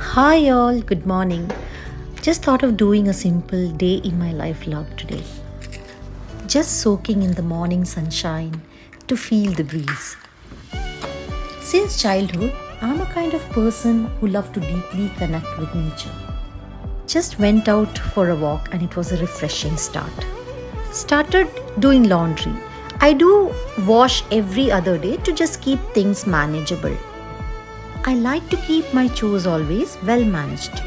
Hi, all, good morning. Just thought of doing a simple day in my life vlog today. Just soaking in the morning sunshine to feel the breeze. Since childhood, I'm a kind of person who love to deeply connect with nature. Just went out for a walk and it was a refreshing start. Started doing laundry. I do wash every other day to just keep things manageable. I like to keep my chores always well managed.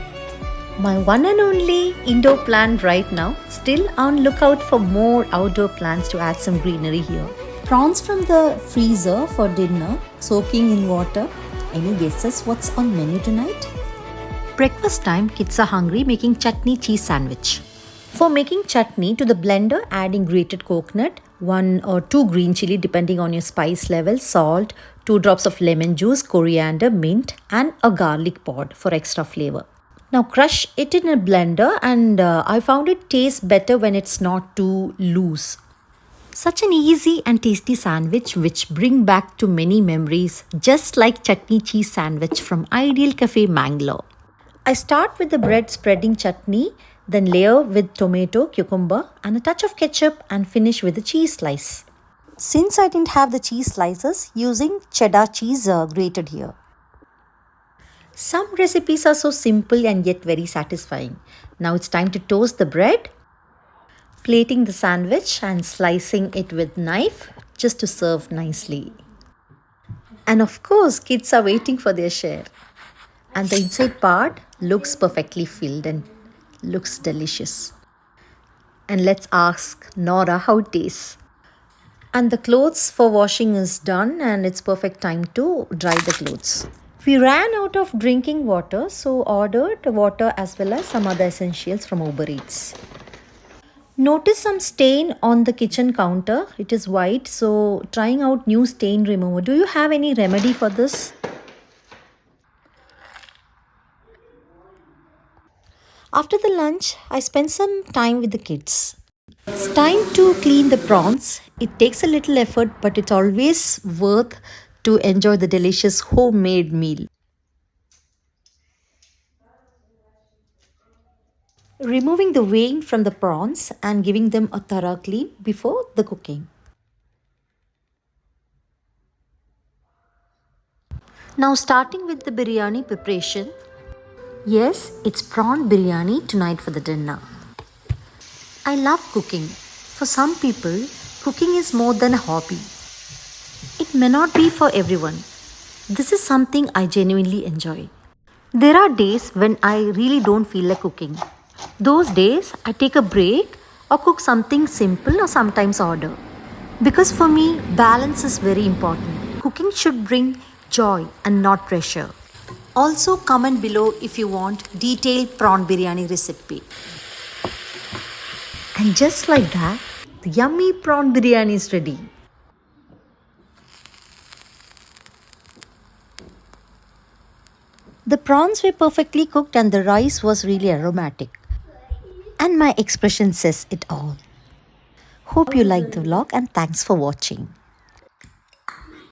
My one and only indoor plant right now, still on lookout for more outdoor plants to add some greenery here. Prawns from the freezer for dinner, soaking in water. Any guesses what's on menu tonight? Breakfast time, kids are hungry, making chutney cheese sandwich. For making chutney, to the blender, adding grated coconut, 1 or 2 green chili depending on your spice level, salt, 2 drops of lemon juice, coriander, mint and a garlic pod for extra flavor. Now crush it in a blender and I found it tastes better when it's not too loose. Such an easy and tasty sandwich which bring back to many memories, just like chutney cheese sandwich from Ideal Cafe Mangalore. I start with the bread spreading chutney, then layer with tomato, cucumber and a touch of ketchup and finish with a cheese slice. Since I didn't have the cheese slices, using cheddar cheese grated here. Some recipes are so simple and yet very satisfying. Now it's time to toast the bread, plating the sandwich and slicing it with knife just to serve nicely. And of course, kids are waiting for their share. And the inside part looks perfectly filled and looks delicious. And let's ask Nora how it tastes. And the clothes for washing is done and it's perfect time to dry the clothes. We ran out of drinking water, so ordered water as well as some other essentials from Uber Eats. Notice some stain on the kitchen counter. It is white, so trying out new stain remover. Do you have any remedy for this? After the lunch, I spent some time with the kids. It's time to clean the prawns. It takes a little effort, but it's always worth to enjoy the delicious homemade meal. Removing the vein from the prawns and giving them a thorough clean before the cooking. Now starting with the biryani preparation. Yes, it's prawn biryani tonight for the dinner. I love cooking. For some people, cooking is more than a hobby. It may not be for everyone. This is something I genuinely enjoy. There are days when I really don't feel like cooking. Those days, I take a break or cook something simple or sometimes order. Because for me, balance is very important. Cooking should bring joy and not pressure. Also, comment below if you want detailed prawn biryani recipe. And just like that, the yummy prawn biryani is ready. The prawns were perfectly cooked and the rice was really aromatic. And my expression says it all. Hope you liked the vlog and thanks for watching.